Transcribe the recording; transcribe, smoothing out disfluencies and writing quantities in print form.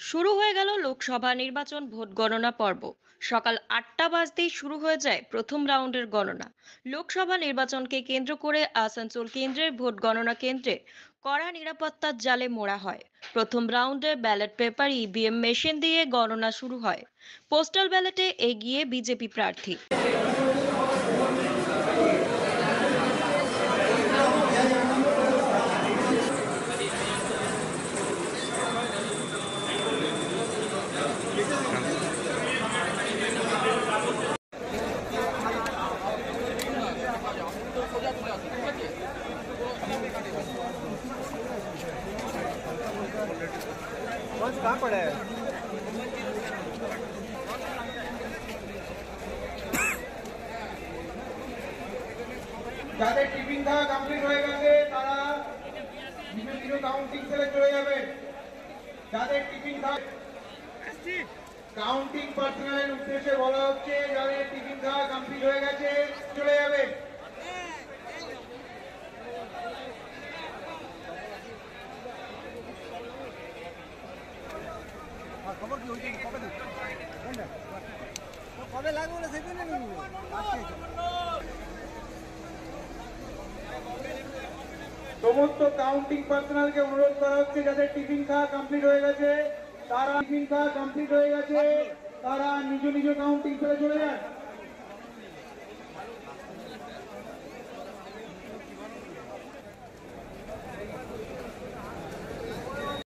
শুরু হয়ে গেল লোকসভা নির্বাচন ভোট গণনা পর্ব। সকাল 8টা বাজতেই শুরু হয়ে যায় প্রথম রাউন্ডের গণনা। লোকসভা নির্বাচনকে কেন্দ্র করে আসানসোল কেন্দ্রের ভোট গণনা কেন্দ্রে কড়া নিরাপত্তার জালে মোড়া হয়। প্রথম রাউন্ডে ব্যালট পেপার ইভিএম মেশিন দিয়ে গণনা শুরু হয়। পোস্টাল ব্যালটে এগিয়ে বিজেপি প্রার্থী। बस कहाँ पड़ा है। যাদের টিফিন খাওয়া কমপ্লিট হয়ে গেছে তারা নিজ নিজ কাউন্টিং সেলে চলে যাবেন। যাদের টিফিন খাওয়া কাউন্টিং পার্সোনালের উদ্দেশ্যে বলা হচ্ছে, যাদের টিফিন খাওয়া কমপ্লিট হয়ে গেছে চলে যাবেন। খবর কি হয়েছে কবে কবে লাগবে বলে সেদিনে নিব। সমস্ত কাউন্টিং পার্সোনালকে অনুরোধ করা হচ্ছে, যাদের টিফিন খাওয়া কমপ্লিট হয়ে গেছে তারা নিজ নিজ কাউন্টিং সেলে চলে যান।